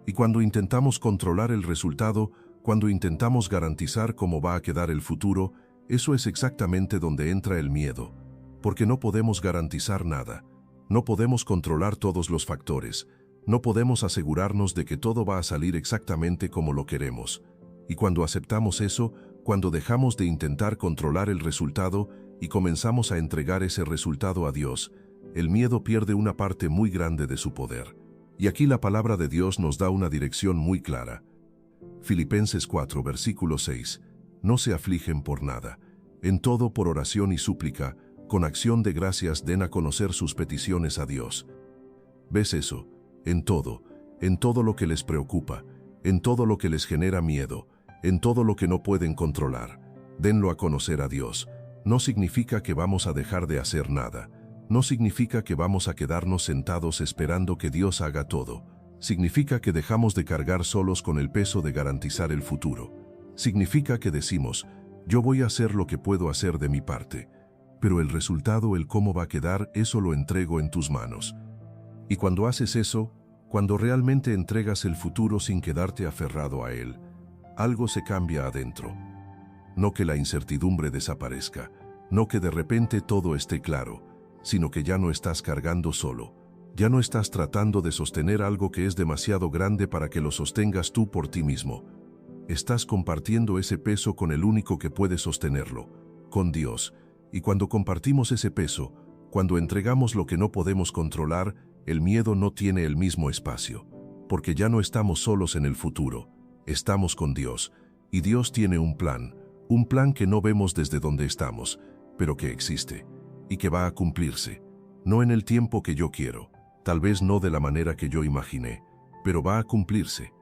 Y cuando intentamos controlar el resultado, cuando intentamos garantizar cómo va a quedar el futuro, eso es exactamente donde entra el miedo. Porque no podemos garantizar nada. No podemos controlar todos los factores. No podemos asegurarnos de que todo va a salir exactamente como lo queremos. Y cuando aceptamos eso, cuando dejamos de intentar controlar el resultado y comenzamos a entregar ese resultado a Dios, el miedo pierde una parte muy grande de su poder. Y aquí la palabra de Dios nos da una dirección muy clara. Filipenses 4, versículo 6. No se afligen por nada. En todo por oración y súplica, con acción de gracias den a conocer sus peticiones a Dios. ¿Ves eso? En todo lo que les preocupa, en todo lo que les genera miedo, en todo lo que no pueden controlar, denlo a conocer a Dios. No significa que vamos a dejar de hacer nada. No significa que vamos a quedarnos sentados esperando que Dios haga todo. Significa que dejamos de cargar solos con el peso de garantizar el futuro. Significa que decimos, yo voy a hacer lo que puedo hacer de mi parte, pero el resultado, el cómo va a quedar, eso lo entrego en tus manos. Y cuando haces eso, cuando realmente entregas el futuro sin quedarte aferrado a él, algo se cambia adentro. No que la incertidumbre desaparezca, no que de repente todo esté claro, sino que ya no estás cargando solo. Ya no estás tratando de sostener algo que es demasiado grande para que lo sostengas tú por ti mismo. Estás compartiendo ese peso con el único que puede sostenerlo, con Dios. Y cuando compartimos ese peso, cuando entregamos lo que no podemos controlar, el miedo no tiene el mismo espacio, porque ya no estamos solos en el futuro, estamos con Dios, y Dios tiene un plan que no vemos desde donde estamos, pero que existe, y que va a cumplirse, no en el tiempo que yo quiero, tal vez no de la manera que yo imaginé, pero va a cumplirse,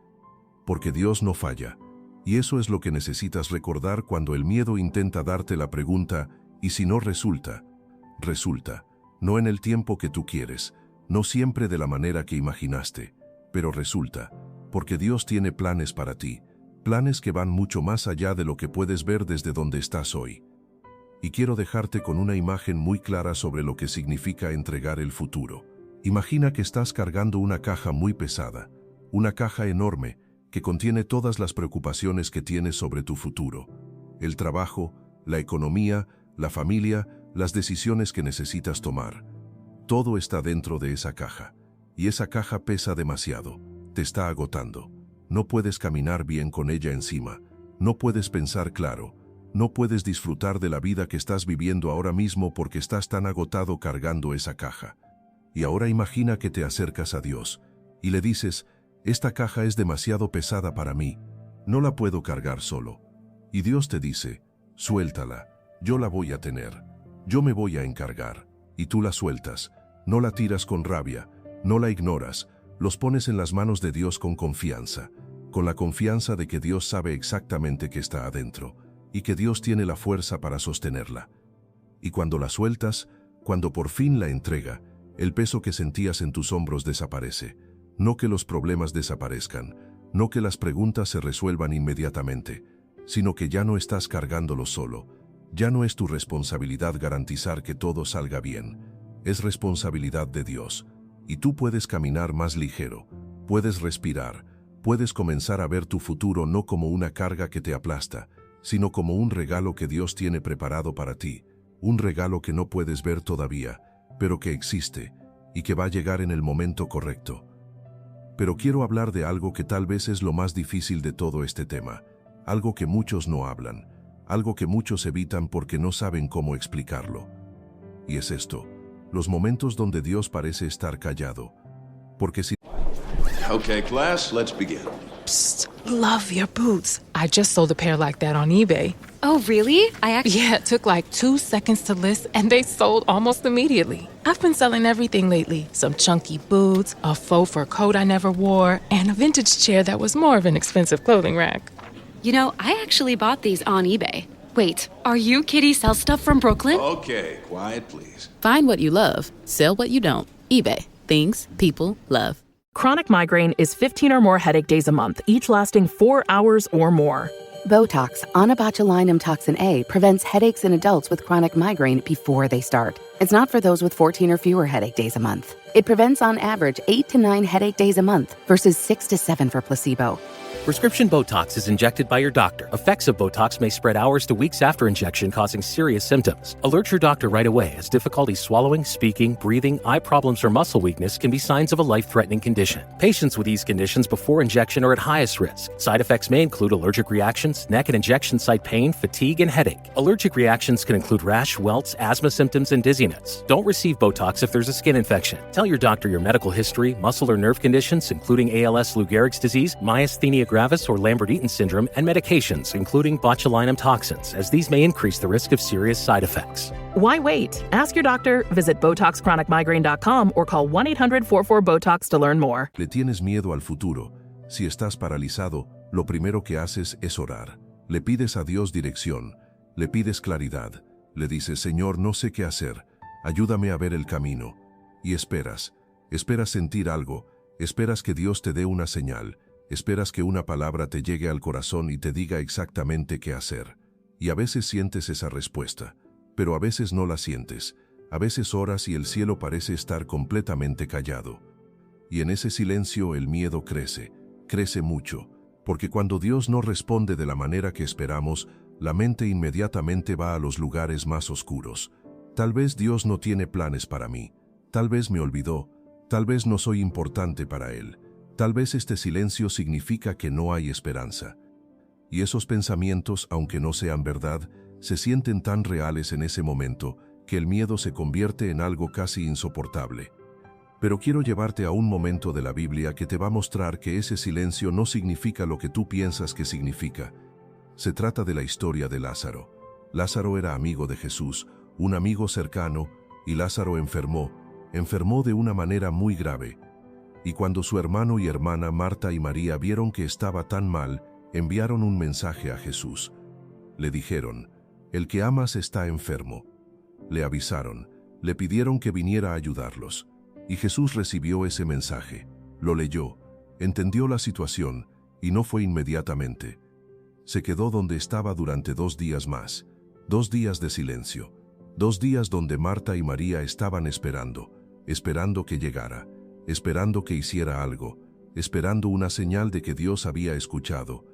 porque Dios no falla, y eso es lo que necesitas recordar cuando el miedo intenta darte la pregunta, ¿y si no resulta? Resulta, no en el tiempo que tú quieres, no siempre de la manera que imaginaste, pero resulta, porque Dios tiene planes para ti, planes que van mucho más allá de lo que puedes ver desde donde estás hoy. Y quiero dejarte con una imagen muy clara sobre lo que significa entregar el futuro. Imagina que estás cargando una caja muy pesada, una caja enorme que contiene todas las preocupaciones que tienes sobre tu futuro, el trabajo, la economía, la familia, las decisiones que necesitas tomar. Todo está dentro de esa caja, y esa caja pesa demasiado, te está agotando. No puedes caminar bien con ella encima, no puedes pensar claro, no puedes disfrutar de la vida que estás viviendo ahora mismo porque estás tan agotado cargando esa caja. Y ahora imagina que te acercas a Dios, y le dices, esta caja es demasiado pesada para mí, no la puedo cargar solo. Y Dios te dice, suéltala, yo la voy a tener, yo me voy a encargar. Y tú la sueltas, no la tiras con rabia, no la ignoras, los pones en las manos de Dios con confianza, con la confianza de que Dios sabe exactamente qué está adentro, y que Dios tiene la fuerza para sostenerla. Y cuando la sueltas, cuando por fin la entrega, el peso que sentías en tus hombros desaparece, no que los problemas desaparezcan, no que las preguntas se resuelvan inmediatamente, sino que ya no estás cargándolo solo. Ya no es tu responsabilidad garantizar que todo salga bien, es responsabilidad de Dios. Y tú puedes caminar más ligero, puedes respirar, puedes comenzar a ver tu futuro no como una carga que te aplasta, sino como un regalo que Dios tiene preparado para ti, un regalo que no puedes ver todavía, pero que existe y que va a llegar en el momento correcto. Pero quiero hablar de algo que tal vez es lo más difícil de todo este tema, algo que muchos no hablan, algo que muchos evitan porque no saben cómo explicarlo. Y es esto, los momentos donde Dios parece estar callado. Porque si... Okay, class, let's begin. Psst, love your boots. I just sold a pair like that on eBay. Oh, really? Yeah, it took like 2 seconds to list and they sold almost immediately. I've been selling everything lately. Some chunky boots, a faux fur coat I never wore, and a vintage chair that was more of an expensive clothing rack. You know, I actually bought these on eBay. Wait, are you Kitty Sell Stuff from Brooklyn? Okay, quiet, please. Find what you love, sell what you don't. eBay. Things people love. Chronic migraine is 15 or more headache days a month, each lasting 4 hours or more. Botox, onabotulinum toxin A, prevents headaches in adults with chronic migraine before they start. It's not for those with 14 or fewer headache days a month. It prevents on average 8 to 9 headache days a month versus 6 to 7 for placebo. Prescription Botox is injected by your doctor. Effects of Botox may spread hours to weeks after injection, causing serious symptoms. Alert your doctor right away, as difficulty swallowing, speaking, breathing, eye problems, or muscle weakness can be signs of a life-threatening condition. Patients with these conditions before injection are at highest risk. Side effects may include allergic reactions, neck and injection site pain, fatigue, and headache. Allergic reactions can include rash, welts, asthma symptoms, and dizziness. Don't receive Botox if there's a skin infection. Tell your doctor your medical history, muscle or nerve conditions, including ALS, Lou Gehrig's disease, myasthenia gravis, or Lambert-Eaton syndrome, and medications, including botulinum toxins, as these may increase the risk of serious side effects. Why wait? Ask your doctor, visit BotoxChronicMigraine.com or call 1-800-44-BOTOX to learn more. ¿Le tienes miedo al futuro? Si estás paralizado, lo primero que haces es orar. Le pides a Dios dirección, le pides claridad, le dices, Señor, no sé qué hacer, ayúdame a ver el camino. Y esperas sentir algo, esperas que Dios te dé una señal, esperas que una palabra te llegue al corazón y te diga exactamente qué hacer. Y a veces sientes esa respuesta, pero a veces no la sientes. A veces oras y el cielo parece estar completamente callado. Y en ese silencio el miedo crece mucho, porque cuando Dios no responde de la manera que esperamos, la mente inmediatamente va a los lugares más oscuros. Tal vez Dios no tiene planes para mí, tal vez me olvidó, tal vez no soy importante para Él. Tal vez este silencio significa que no hay esperanza. Y esos pensamientos, aunque no sean verdad, se sienten tan reales en ese momento que el miedo se convierte en algo casi insoportable. Pero quiero llevarte a un momento de la Biblia que te va a mostrar que ese silencio no significa lo que tú piensas que significa. Se trata de la historia de Lázaro. Lázaro era amigo de Jesús, un amigo cercano, y Lázaro enfermó de una manera muy grave. Y cuando su hermano y hermana Marta y María vieron que estaba tan mal, enviaron un mensaje a Jesús. Le dijeron, el que amas está enfermo. Le avisaron, le pidieron que viniera a ayudarlos. Y Jesús recibió ese mensaje, lo leyó, entendió la situación, y no fue inmediatamente. Se quedó donde estaba durante 2 días más, 2 días de silencio, 2 días donde Marta y María estaban esperando que llegara, esperando que hiciera algo, esperando una señal de que Dios había escuchado.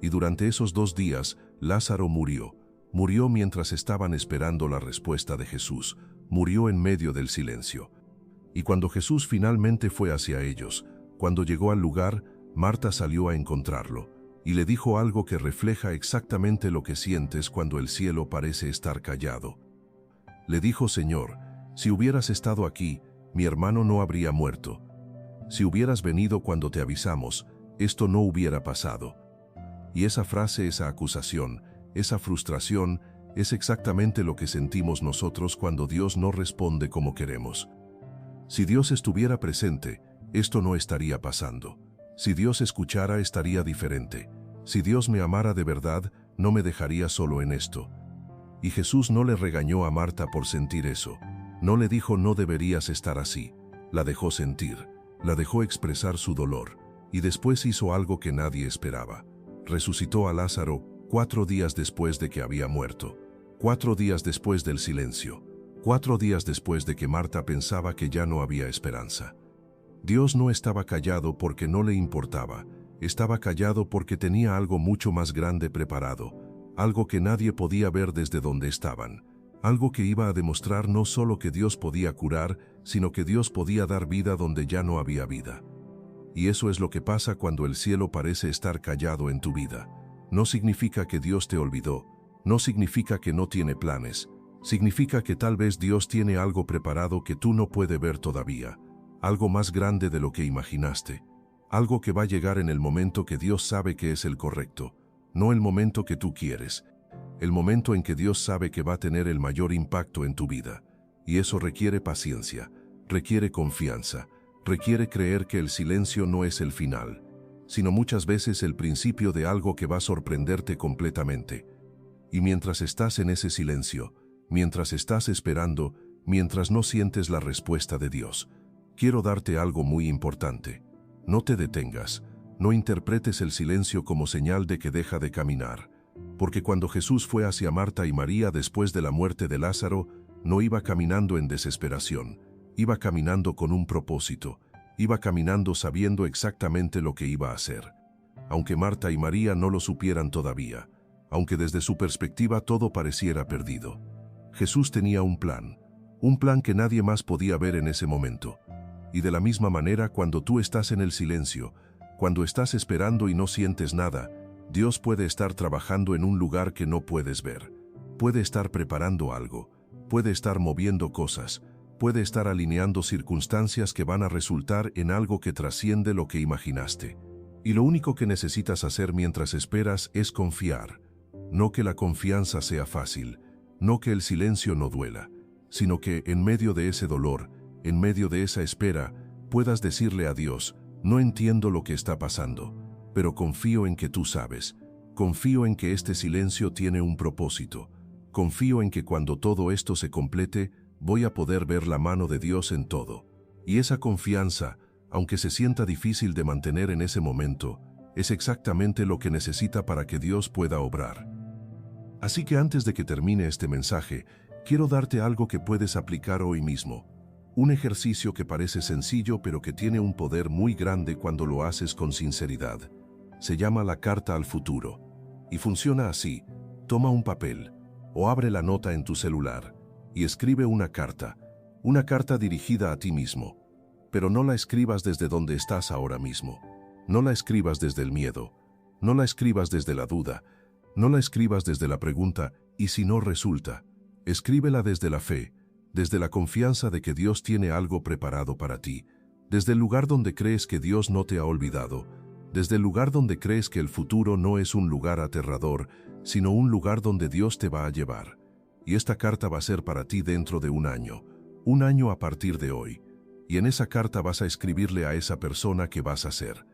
Y durante esos 2 días, Lázaro murió mientras estaban esperando la respuesta de Jesús, murió en medio del silencio. Y cuando Jesús finalmente fue hacia ellos, cuando llegó al lugar, Marta salió a encontrarlo, y le dijo algo que refleja exactamente lo que sientes cuando el cielo parece estar callado. Le dijo, Señor, si hubieras estado aquí, mi hermano no habría muerto. Si hubieras venido cuando te avisamos, esto no hubiera pasado. Y esa frase, esa acusación, esa frustración, es exactamente lo que sentimos nosotros cuando Dios no responde como queremos. Si Dios estuviera presente, esto no estaría pasando. Si Dios escuchara, estaría diferente. Si Dios me amara de verdad, no me dejaría solo en esto. Y Jesús no le regañó a Marta por sentir eso. No le dijo no deberías estar así. La dejó sentir, la dejó expresar su dolor, y después hizo algo que nadie esperaba. Resucitó a Lázaro 4 días después de que había muerto. 4 días después del silencio. 4 días después de que Marta pensaba que ya no había esperanza. Dios no estaba callado porque no le importaba, estaba callado porque tenía algo mucho más grande preparado, algo que nadie podía ver desde donde estaban, algo que iba a demostrar no solo que Dios podía curar, sino que Dios podía dar vida donde ya no había vida. Y eso es lo que pasa cuando el cielo parece estar callado en tu vida. No significa que Dios te olvidó, no significa que no tiene planes, significa que tal vez Dios tiene algo preparado que tú no puedes ver todavía, algo más grande de lo que imaginaste, algo que va a llegar en el momento que Dios sabe que es el correcto, no el momento que tú quieres, el momento en que Dios sabe que va a tener el mayor impacto en tu vida. Y eso requiere paciencia, requiere confianza, requiere creer que el silencio no es el final, sino muchas veces el principio de algo que va a sorprenderte completamente. Y mientras estás en ese silencio, mientras estás esperando, mientras no sientes la respuesta de Dios, quiero darte algo muy importante. No te detengas, no interpretes el silencio como señal de que deja de caminar, porque cuando Jesús fue hacia Marta y María después de la muerte de Lázaro, no iba caminando en desesperación, iba caminando con un propósito, iba caminando sabiendo exactamente lo que iba a hacer. Aunque Marta y María no lo supieran todavía, aunque desde su perspectiva todo pareciera perdido, Jesús tenía un plan que nadie más podía ver en ese momento. Y de la misma manera, cuando tú estás en el silencio, cuando estás esperando y no sientes nada, Dios puede estar trabajando en un lugar que no puedes ver. Puede estar preparando algo, puede estar moviendo cosas, puede estar alineando circunstancias que van a resultar en algo que trasciende lo que imaginaste. Y lo único que necesitas hacer mientras esperas es confiar. No que la confianza sea fácil, no que el silencio no duela, sino que en medio de ese dolor, en medio de esa espera, puedas decirle a Dios: no entiendo lo que está pasando, pero confío en que tú sabes. Confío en que este silencio tiene un propósito. Confío en que cuando todo esto se complete, voy a poder ver la mano de Dios en todo. Y esa confianza, aunque se sienta difícil de mantener en ese momento, es exactamente lo que necesita para que Dios pueda obrar. Así que antes de que termine este mensaje, quiero darte algo que puedes aplicar hoy mismo. Un ejercicio que parece sencillo pero que tiene un poder muy grande cuando lo haces con sinceridad. Se llama la carta al futuro. Y funciona así: toma un papel o abre la nota en tu celular y escribe una carta dirigida a ti mismo. Pero no la escribas desde donde estás ahora mismo. No la escribas desde el miedo. No la escribas desde la duda. No la escribas desde la pregunta ¿y si no resulta? Escríbela desde la fe, desde la confianza de que Dios tiene algo preparado para ti, desde el lugar donde crees que Dios no te ha olvidado, desde el lugar donde crees que el futuro no es un lugar aterrador, sino un lugar donde Dios te va a llevar. Y esta carta va a ser para ti dentro de un año a partir de hoy. Y en esa carta vas a escribirle a esa persona que vas a ser,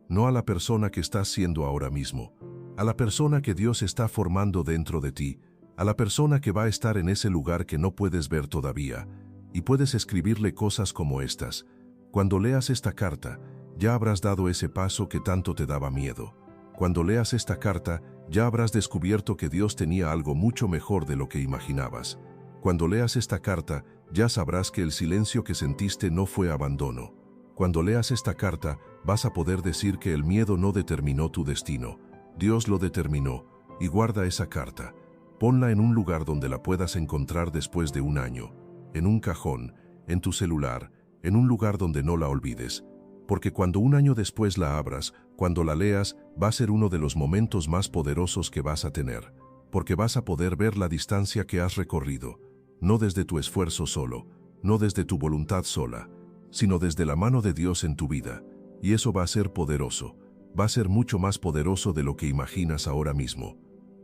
no a la persona que estás siendo ahora mismo, a la persona que Dios está formando dentro de ti, a la persona que va a estar en ese lugar que no puedes ver todavía. Y puedes escribirle cosas como estas: cuando leas esta carta, ya habrás dado ese paso que tanto te daba miedo. Cuando leas esta carta, ya habrás descubierto que Dios tenía algo mucho mejor de lo que imaginabas. Cuando leas esta carta, ya sabrás que el silencio que sentiste no fue abandono. Cuando leas esta carta, vas a poder decir que el miedo no determinó tu destino. Dios lo determinó. Y guarda esa carta. Ponla en un lugar donde la puedas encontrar después de un año. En un cajón, en tu celular, en un lugar donde no la olvides. Porque cuando un año después la abras, cuando la leas, va a ser uno de los momentos más poderosos que vas a tener. Porque vas a poder ver la distancia que has recorrido. No desde tu esfuerzo solo, no desde tu voluntad sola, sino desde la mano de Dios en tu vida. Y eso va a ser poderoso. Va a ser mucho más poderoso de lo que imaginas ahora mismo.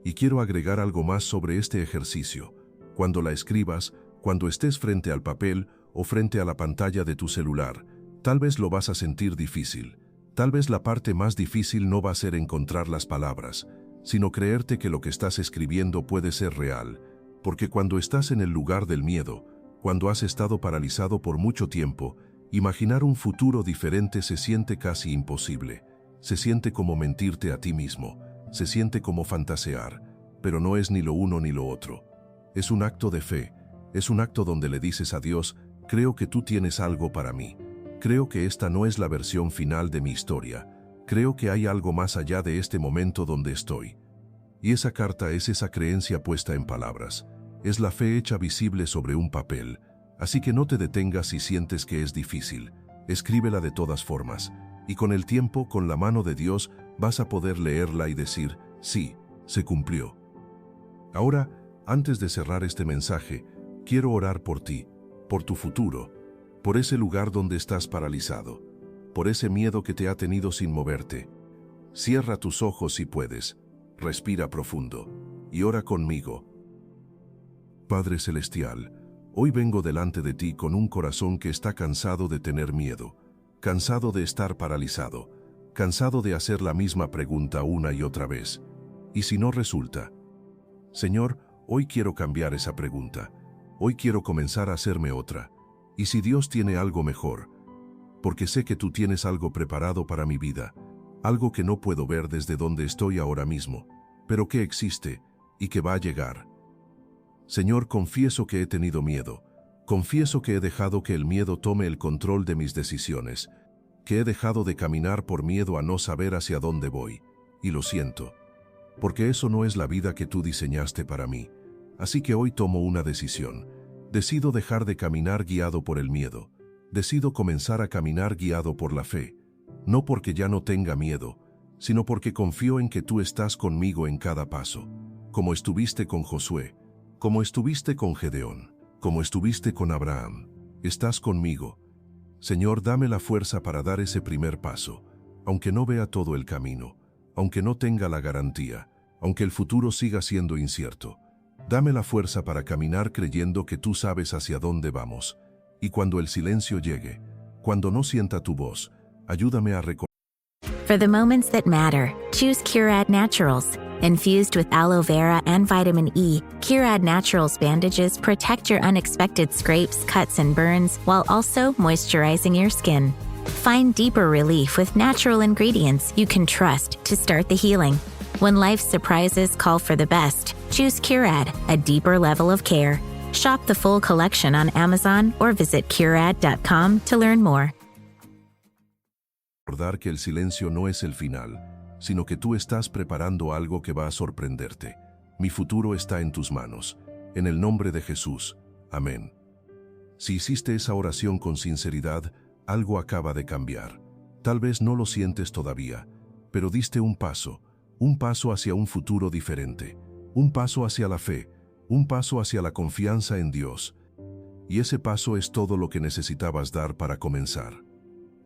Y quiero agregar algo más sobre este ejercicio. Cuando la escribas, cuando estés frente al papel o frente a la pantalla de tu celular, tal vez lo vas a sentir difícil. Tal vez la parte más difícil no va a ser encontrar las palabras, sino creerte que lo que estás escribiendo puede ser real. Porque cuando estás en el lugar del miedo, cuando has estado paralizado por mucho tiempo, imaginar un futuro diferente se siente casi imposible. Se siente como mentirte a ti mismo, se siente como fantasear, pero no es ni lo uno ni lo otro. Es un acto de fe, es un acto donde le dices a Dios: creo que tú tienes algo para mí. Creo que esta no es la versión final de mi historia. Creo que hay algo más allá de este momento donde estoy. Y esa carta es esa creencia puesta en palabras. Es la fe hecha visible sobre un papel. Así que no te detengas si sientes que es difícil. Escríbela de todas formas. Y con el tiempo, con la mano de Dios, vas a poder leerla y decir: sí, se cumplió. Ahora, antes de cerrar este mensaje, quiero orar por ti, por tu futuro, por ese lugar donde estás paralizado, por ese miedo que te ha tenido sin moverte. Cierra tus ojos si puedes, respira profundo y ora conmigo. Padre Celestial, hoy vengo delante de ti con un corazón que está cansado de tener miedo, cansado de estar paralizado, cansado de hacer la misma pregunta una y otra vez. ¿Y si no resulta? Señor, hoy quiero cambiar esa pregunta. Hoy quiero comenzar a hacerme otra. ¿Y si Dios tiene algo mejor? Porque sé que tú tienes algo preparado para mi vida, algo que no puedo ver desde donde estoy ahora mismo, pero que existe y que va a llegar. Señor, confieso que he tenido miedo. Confieso que he dejado que el miedo tome el control de mis decisiones, que he dejado de caminar por miedo a no saber hacia dónde voy. Y lo siento, porque eso no es la vida que tú diseñaste para mí. Así que hoy tomo una decisión. Decido dejar de caminar guiado por el miedo. Decido comenzar a caminar guiado por la fe. No porque ya no tenga miedo, sino porque confío en que tú estás conmigo en cada paso. Como estuviste con Josué, como estuviste con Gedeón, como estuviste con Abraham. Estás conmigo. Señor, dame la fuerza para dar ese primer paso, aunque no vea todo el camino, aunque no tenga la garantía, aunque el futuro siga siendo incierto. Dame la fuerza para caminar creyendo que tú sabes hacia dónde vamos. Y cuando el silencio llegue, cuando no sienta tu voz, ayúdame a recordar. For the moments that matter, choose Curad Naturals. Infused with aloe vera and vitamin E, Curad Naturals bandages protect your unexpected scrapes, cuts, and burns while also moisturizing your skin. Find deeper relief with natural ingredients you can trust to start the healing. When life's surprises call for the best, choose Curad, a deeper level of care. Shop the full collection on Amazon or visit Curad.com to learn more. Recordar que el silencio no es el final, sino que tú estás preparando algo que va a sorprenderte. Mi futuro está en tus manos. En el nombre de Jesús. Amén. Si hiciste esa oración con sinceridad, algo acaba de cambiar. Tal vez no lo sientes todavía, pero diste un paso hacia un futuro diferente, un paso hacia la fe, un paso hacia la confianza en Dios. Y ese paso es todo lo que necesitabas dar para comenzar.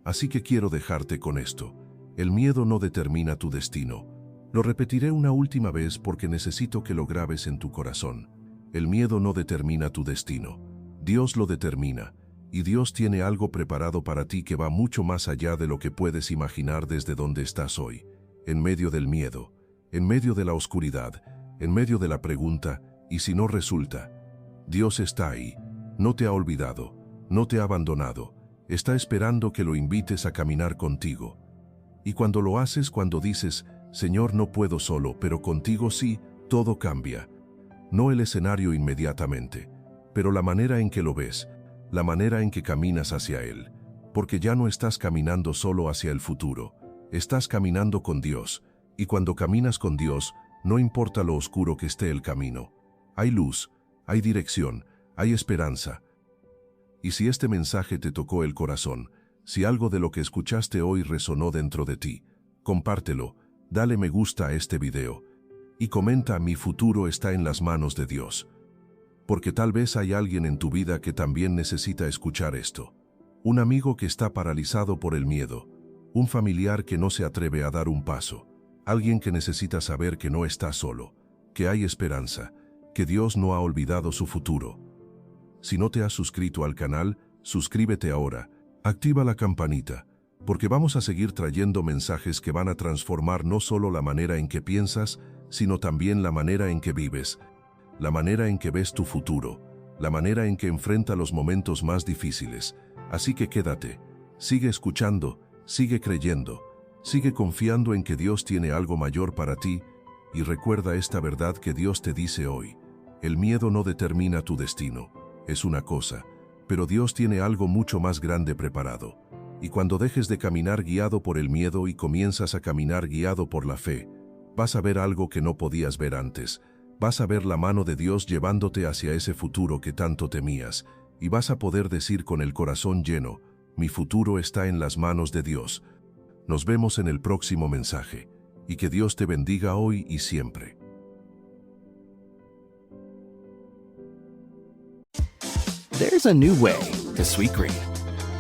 Así que quiero dejarte con esto. El miedo no determina tu destino. Lo repetiré una última vez porque necesito que lo grabes en tu corazón. El miedo no determina tu destino. Dios lo determina. Y Dios tiene algo preparado para ti que va mucho más allá de lo que puedes imaginar desde donde estás hoy. En medio del miedo, en medio de la oscuridad, en medio de la pregunta, ¿y si no resulta? Dios está ahí. No te ha olvidado, no te ha abandonado. Está esperando que lo invites a caminar contigo. Y cuando lo haces, cuando dices, Señor, no puedo solo, pero contigo sí, todo cambia. No el escenario inmediatamente, pero la manera en que lo ves, la manera en que caminas hacia Él. Porque ya no estás caminando solo hacia el futuro, estás caminando con Dios. Y cuando caminas con Dios, no importa lo oscuro que esté el camino. Hay luz, hay dirección, hay esperanza. Y si este mensaje te tocó el corazón, si algo de lo que escuchaste hoy resonó dentro de ti, compártelo, dale me gusta a este video y comenta: mi futuro está en las manos de Dios. Porque tal vez hay alguien en tu vida que también necesita escuchar esto. Un amigo que está paralizado por el miedo, un familiar que no se atreve a dar un paso, alguien que necesita saber que no está solo, que hay esperanza, que Dios no ha olvidado su futuro. Si no te has suscrito al canal, suscríbete ahora, activa la campanita, porque vamos a seguir trayendo mensajes que van a transformar no solo la manera en que piensas, sino también la manera en que vives, la manera en que ves tu futuro, la manera en que enfrenta los momentos más difíciles. Así que quédate, sigue escuchando, sigue creyendo, sigue confiando en que Dios tiene algo mayor para ti, y recuerda esta verdad que Dios te dice hoy: el miedo no determina tu destino. Es una cosa, pero Dios tiene algo mucho más grande preparado. Y cuando dejes de caminar guiado por el miedo y comienzas a caminar guiado por la fe, vas a ver algo que no podías ver antes. Vas a ver la mano de Dios llevándote hacia ese futuro que tanto temías, y vas a poder decir con el corazón lleno: mi futuro está en las manos de Dios. Nos vemos en el próximo mensaje, y que Dios te bendiga hoy y siempre. There's a new way to Sweet Green.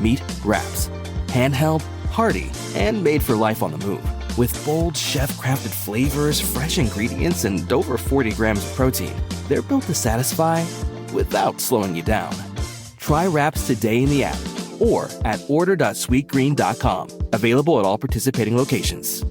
Meet Wraps. Handheld, hearty, and made for life on the move. With bold, chef-crafted flavors, fresh ingredients, and over 40 grams of protein, they're built to satisfy without slowing you down. Try Wraps today in the app or at order.sweetgreen.com. Available at all participating locations.